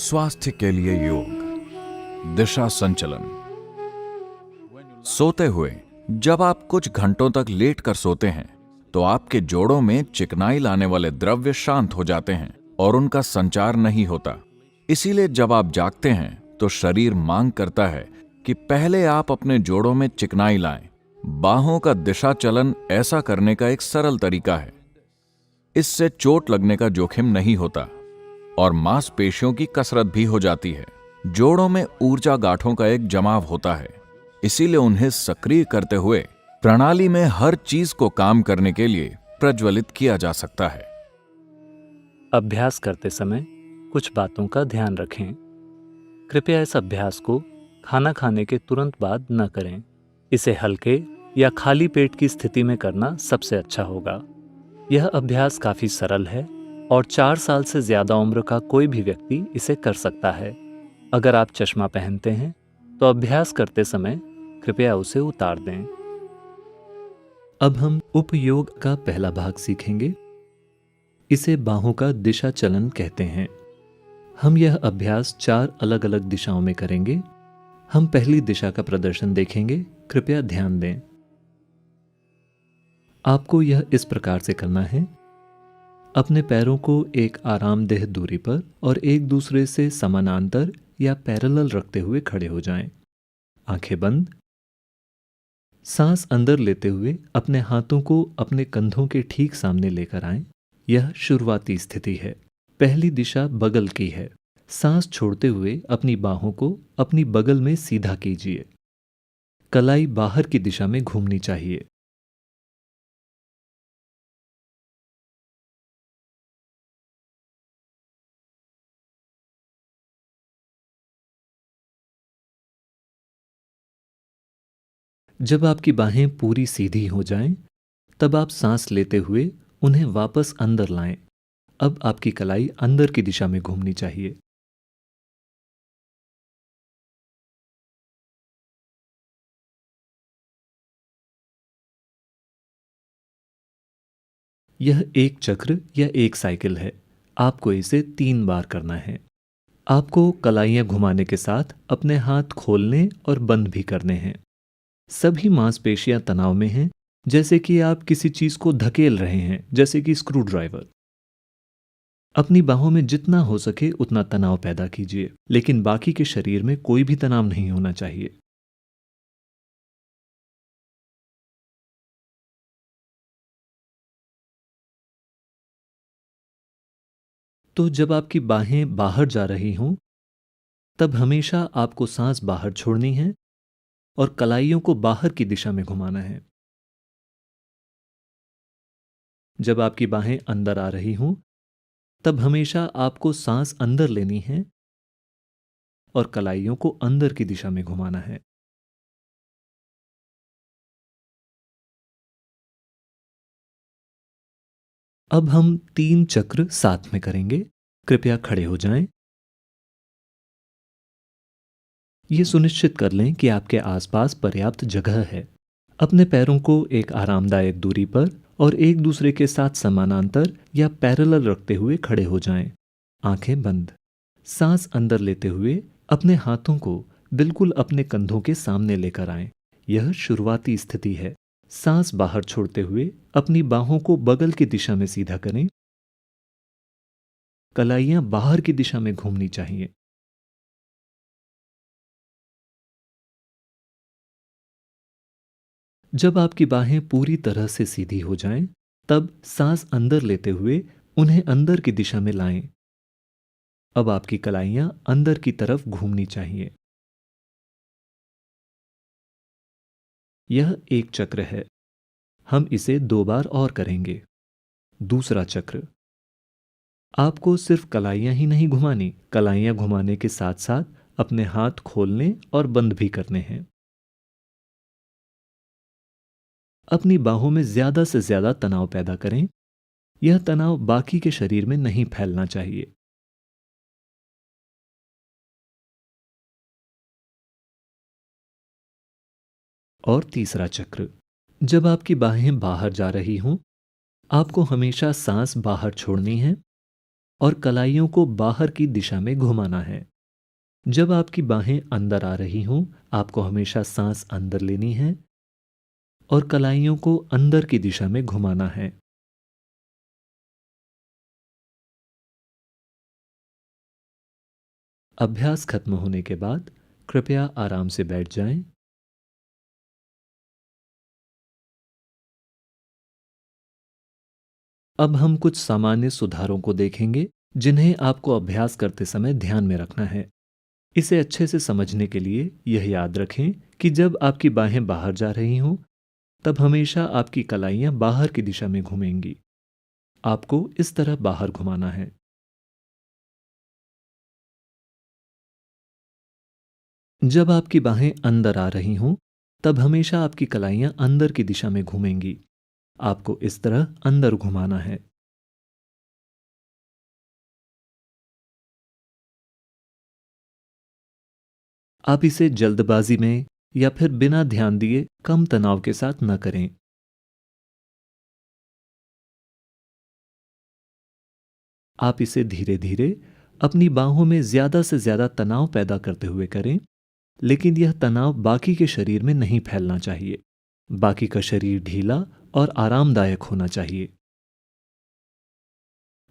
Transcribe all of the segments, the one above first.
स्वास्थ्य के लिए योग, दिशा संचलन। सोते हुए जब आप कुछ घंटों तक लेट कर सोते हैं तो आपके जोड़ों में चिकनाई लाने वाले द्रव्य शांत हो जाते हैं और उनका संचार नहीं होता। इसीलिए जब आप जागते हैं तो शरीर मांग करता है कि पहले आप अपने जोड़ों में चिकनाई लाएं। बाहों का दिशा चलन ऐसा करने का एक सरल तरीका है। इससे चोट लगने का जोखिम नहीं होता और मांसपेशियों की कसरत भी हो जाती है। जोड़ों में ऊर्जा गांठों का एक जमाव होता है, इसीलिए उन्हें सक्रिय करते हुए प्रणाली में हर चीज को काम करने के लिए प्रज्वलित किया जा सकता है। अभ्यास करते समय कुछ बातों का ध्यान रखें। कृपया इस अभ्यास को खाना खाने के तुरंत बाद न करें। इसे हल्के या खाली पेट की स्थिति में करना सबसे अच्छा होगा। यह अभ्यास काफी सरल है और 4 साल से ज्यादा उम्र का कोई भी व्यक्ति इसे कर सकता है। अगर आप चश्मा पहनते हैं तो अभ्यास करते समय कृपया उसे उतार दें। अब हम उपयोग का पहला भाग सीखेंगे। इसे बाहों का दिशा चलन कहते हैं। हम यह अभ्यास 4 अलग अलग दिशाओं में करेंगे। हम पहली दिशा का प्रदर्शन देखेंगे। कृपया ध्यान दें। आपको यह इस प्रकार से करना है। अपने पैरों को एक आरामदेह दूरी पर और एक दूसरे से समानांतर या पैरेलल रखते हुए खड़े हो जाएं। आंखें बंद। सांस अंदर लेते हुए अपने हाथों को अपने कंधों के ठीक सामने लेकर आएं। यह शुरुआती स्थिति है। पहली दिशा बगल की है। सांस छोड़ते हुए अपनी बाहों को अपनी बगल में सीधा कीजिए। कलाई बाहर की दिशा में घूमनी चाहिए। जब आपकी बाहें पूरी सीधी हो जाएं, तब आप सांस लेते हुए उन्हें वापस अंदर लाएं। अब आपकी कलाई अंदर की दिशा में घूमनी चाहिए। यह एक चक्र या एक साइकिल है। आपको इसे 3 बार करना है। आपको कलाइयां घुमाने के साथ अपने हाथ खोलने और बंद भी करने हैं। सभी मांसपेशियां तनाव में हैं, जैसे कि आप किसी चीज को धकेल रहे हैं, जैसे कि स्क्रू ड्राइवर। अपनी बाहों में जितना हो सके उतना तनाव पैदा कीजिए, लेकिन बाकी के शरीर में कोई भी तनाव नहीं होना चाहिए। तो जब आपकी बाहें बाहर जा रही हों, तब हमेशा आपको सांस बाहर छोड़नी है और कलाइयों को बाहर की दिशा में घुमाना है। जब आपकी बाहें अंदर आ रही हों, तब हमेशा आपको सांस अंदर लेनी है और कलाइयों को अंदर की दिशा में घुमाना है। अब हम 3 चक्र साथ में करेंगे। कृपया खड़े हो जाएं। ये सुनिश्चित कर लें कि आपके आसपास पर्याप्त जगह है। अपने पैरों को एक आरामदायक दूरी पर और एक दूसरे के साथ समानांतर या पैरेलल रखते हुए खड़े हो जाएं। आंखें बंद। सांस अंदर लेते हुए अपने हाथों को बिल्कुल अपने कंधों के सामने लेकर आएं। यह शुरुआती स्थिति है। सांस बाहर छोड़ते हुए अपनी बाहों को बगल की दिशा में सीधा करें। कलाइयां बाहर की दिशा में घूमनी चाहिए। जब आपकी बाहें पूरी तरह से सीधी हो जाएं, तब सांस अंदर लेते हुए उन्हें अंदर की दिशा में लाएं। अब आपकी कलाइयां अंदर की तरफ घूमनी चाहिए। यह एक चक्र है। हम इसे 2 बार और करेंगे। दूसरा चक्र। आपको सिर्फ कलाइयां ही नहीं घुमानी, कलाइयां घुमाने के साथ साथ अपने हाथ खोलने और बंद भी करने हैं। अपनी बाहों में ज्यादा से ज्यादा तनाव पैदा करें। यह तनाव बाकी के शरीर में नहीं फैलना चाहिए। और तीसरा चक्र। जब आपकी बाहें बाहर जा रही हों, आपको हमेशा सांस बाहर छोड़नी है और कलाइयों को बाहर की दिशा में घुमाना है। जब आपकी बाहें अंदर आ रही हों, आपको हमेशा सांस अंदर लेनी है और कलाइयों को अंदर की दिशा में घुमाना है। अभ्यास खत्म होने के बाद कृपया आराम से बैठ जाएं। अब हम कुछ सामान्य सुधारों को देखेंगे जिन्हें आपको अभ्यास करते समय ध्यान में रखना है। इसे अच्छे से समझने के लिए यह याद रखें कि जब आपकी बाहें बाहर जा रही हों, तब हमेशा आपकी कलाइयां बाहर की दिशा में घूमेंगी। आपको इस तरह बाहर घुमाना है। जब आपकी बाहें अंदर आ रही हों, तब हमेशा आपकी कलाइयां अंदर की दिशा में घूमेंगी। आपको इस तरह अंदर घुमाना है। आप इसे जल्दबाजी में या फिर बिना ध्यान दिए कम तनाव के साथ न करें। आप इसे धीरे धीरे अपनी बाहों में ज्यादा से ज्यादा तनाव पैदा करते हुए करें, लेकिन यह तनाव बाकी के शरीर में नहीं फैलना चाहिए। बाकी का शरीर ढीला और आरामदायक होना चाहिए।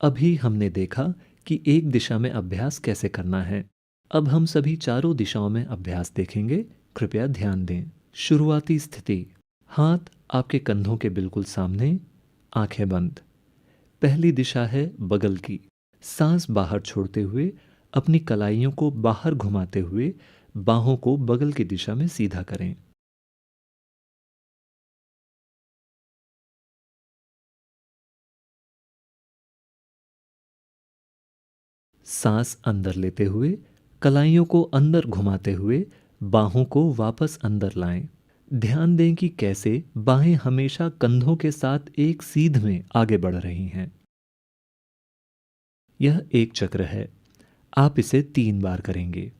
अभी हमने देखा कि एक दिशा में अभ्यास कैसे करना है। अब हम सभी चारों दिशाओं में अभ्यास देखेंगे। कृपया ध्यान दें। शुरुआती स्थिति। हाथ आपके कंधों के बिल्कुल सामने, आंखें बंद। पहली दिशा है बगल की। सांस बाहर छोड़ते हुए अपनी कलाइयों को बाहर घुमाते हुए बाहों को बगल की दिशा में सीधा करें। सांस अंदर लेते हुए कलाइयों को अंदर घुमाते हुए बाहों को वापस अंदर लाएं। ध्यान दें कि कैसे बाहें हमेशा कंधों के साथ एक सीध में आगे बढ़ रही हैं। यह एक चक्र है। आप इसे 3 बार करेंगे।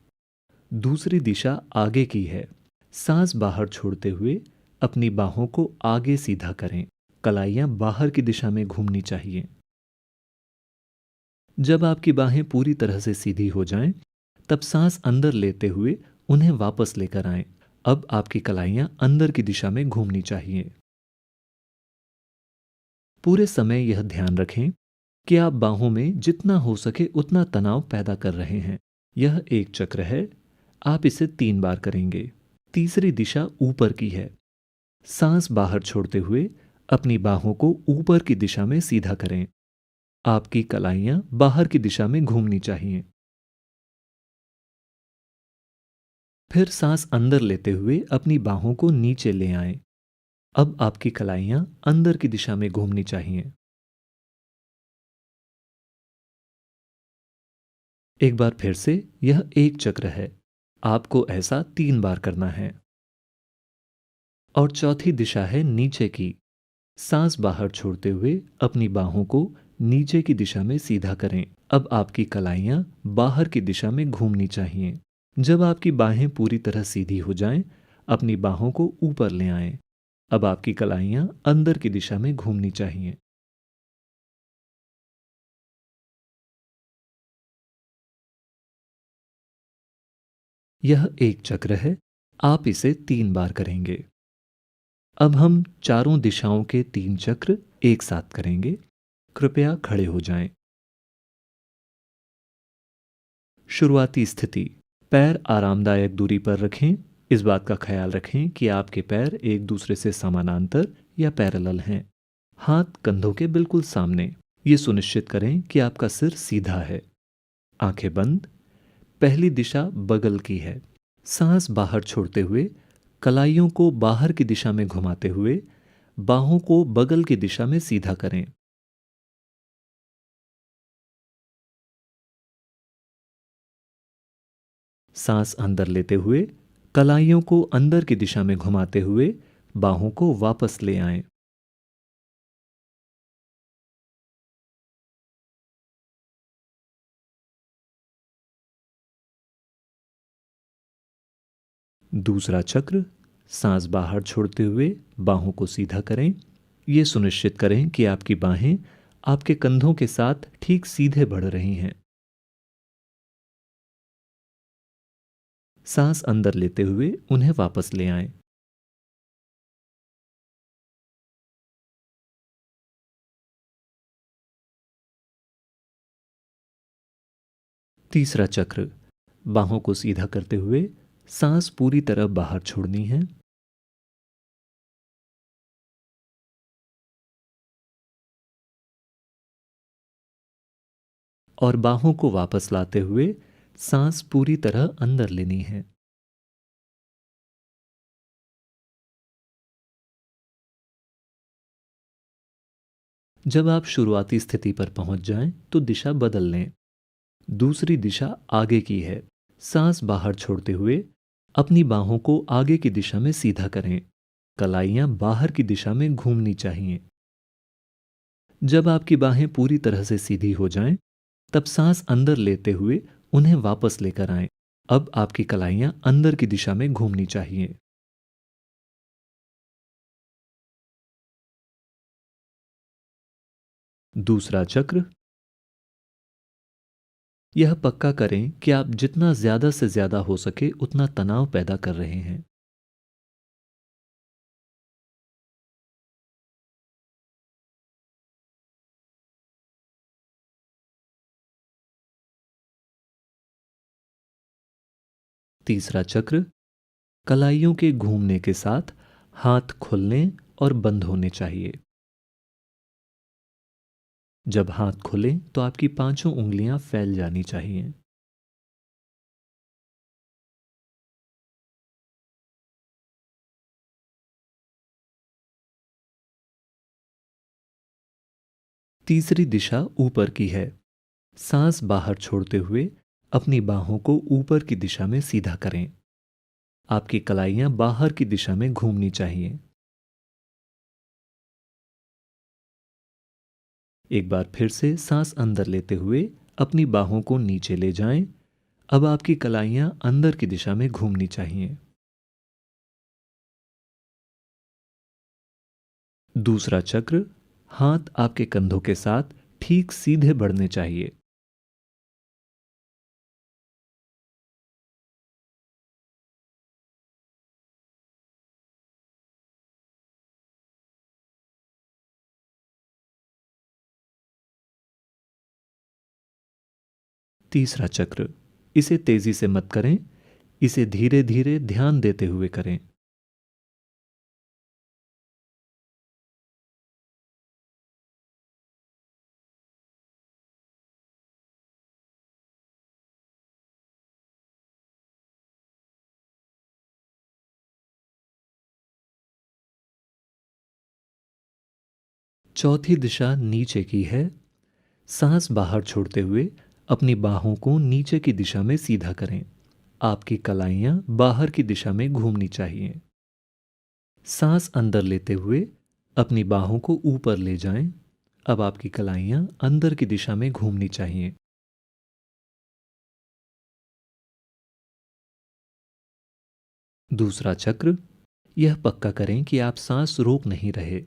दूसरी दिशा आगे की है। सांस बाहर छोड़ते हुए अपनी बाहों को आगे सीधा करें। कलाइयां बाहर की दिशा में घूमनी चाहिए। जब आपकी बाहें पूरी तरह से सीधी हो जाएं, तब सांस अंदर लेते हुए उन्हें वापस लेकर आएं। अब आपकी कलाइयां अंदर की दिशा में घूमनी चाहिए। पूरे समय यह ध्यान रखें कि आप बाहों में जितना हो सके उतना तनाव पैदा कर रहे हैं। यह एक चक्र है। आप इसे 3 बार करेंगे। तीसरी दिशा ऊपर की है। सांस बाहर छोड़ते हुए अपनी बाहों को ऊपर की दिशा में सीधा करें। आपकी कलाइयां बाहर की दिशा में घूमनी चाहिए। फिर सांस अंदर लेते हुए अपनी बाहों को नीचे ले आएं। अब आपकी कलाइयां अंदर की दिशा में घूमनी चाहिए। एक बार फिर से यह एक चक्र है। आपको ऐसा 3 बार करना है। और चौथी दिशा है नीचे की। सांस बाहर छोड़ते हुए अपनी बाहों को नीचे की दिशा में सीधा करें। अब आपकी कलाइयां बाहर की दिशा में घूमनी चाहिए। जब आपकी बाहें पूरी तरह सीधी हो जाएं, अपनी बाहों को ऊपर ले आएं। अब आपकी कलाइयां अंदर की दिशा में घूमनी चाहिए। यह एक चक्र है। आप इसे 3 बार करेंगे। अब हम चारों दिशाओं के 3 चक्र एक साथ करेंगे। कृपया खड़े हो जाएं। शुरुआती स्थिति। पैर आरामदायक दूरी पर रखें। इस बात का ख्याल रखें कि आपके पैर एक दूसरे से समानांतर या पैरेलल हैं। हाथ कंधों के बिल्कुल सामने। ये सुनिश्चित करें कि आपका सिर सीधा है। आंखें बंद। पहली दिशा बगल की है। सांस बाहर छोड़ते हुए कलाइयों को बाहर की दिशा में घुमाते हुए बाहों को बगल की दिशा में सीधा करें। सांस अंदर लेते हुए कलाइयों को अंदर की दिशा में घुमाते हुए बाहों को वापस ले आएं। दूसरा चक्र। सांस बाहर छोड़ते हुए बाहों को सीधा करें। ये सुनिश्चित करें कि आपकी बाहें आपके कंधों के साथ ठीक सीधे बढ़ रही हैं। सांस अंदर लेते हुए उन्हें वापस ले आएं। तीसरा चक्र, बाहों को सीधा करते हुए सांस पूरी तरह बाहर छोड़नी है। और बाहों को वापस लाते हुए सांस पूरी तरह अंदर लेनी है। जब आप शुरुआती स्थिति पर पहुंच जाएं, तो दिशा बदल लें। दूसरी दिशा आगे की है। सांस बाहर छोड़ते हुए अपनी बाहों को आगे की दिशा में सीधा करें। कलाइयां बाहर की दिशा में घूमनी चाहिए। जब आपकी बाहें पूरी तरह से सीधी हो जाएं, तब सांस अंदर लेते हुए उन्हें वापस लेकर आएं। अब आपकी कलाइयां अंदर की दिशा में घूमनी चाहिए। दूसरा चक्र, यह पक्का करें कि आप जितना ज्यादा से ज्यादा हो सके उतना तनाव पैदा कर रहे हैं। तीसरा चक्र, कलाइयों के घूमने के साथ हाथ खुलने और बंद होने चाहिए। जब हाथ खुले तो आपकी पांचों उंगलियां फैल जानी चाहिए। तीसरी दिशा ऊपर की है। सांस बाहर छोड़ते हुए अपनी बाहों को ऊपर की दिशा में सीधा करें। आपकी कलाइयां बाहर की दिशा में घूमनी चाहिए। एक बार फिर से सांस अंदर लेते हुए अपनी बाहों को नीचे ले जाएं। अब आपकी कलाइयां अंदर की दिशा में घूमनी चाहिए। दूसरा चक्र, हाथ आपके कंधों के साथ ठीक सीधे बढ़ने चाहिए। तीसरा चक्र, इसे तेजी से मत करें, इसे धीरे धीरे ध्यान देते हुए करें। चौथी दिशा नीचे की है। सांस बाहर छोड़ते हुए अपनी बाहों को नीचे की दिशा में सीधा करें। आपकी कलाइयां बाहर की दिशा में घूमनी चाहिए। सांस अंदर लेते हुए अपनी बाहों को ऊपर ले जाएं। अब आपकी कलाइयां अंदर की दिशा में घूमनी चाहिए। दूसरा चक्र, यह पक्का करें कि आप सांस रोक नहीं रहे।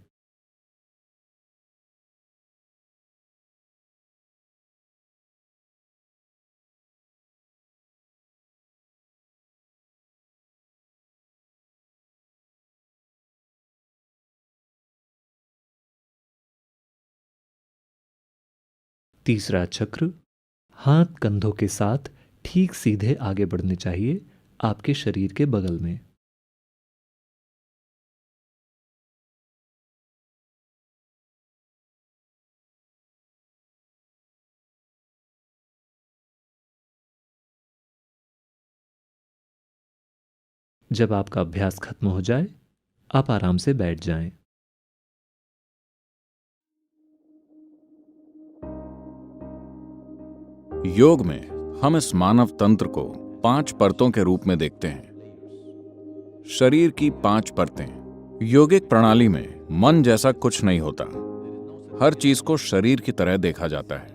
तीसरा चक्र, हाथ कंधों के साथ ठीक सीधे आगे बढ़ने चाहिए, आपके शरीर के बगल में। जब आपका अभ्यास खत्म हो जाए, आप आराम से बैठ जाएं। योग में हम इस मानव तंत्र को 5 परतों के रूप में देखते हैं। शरीर की 5 परतें। योगिक प्रणाली में मन जैसा कुछ नहीं होता। हर चीज को शरीर की तरह देखा जाता है।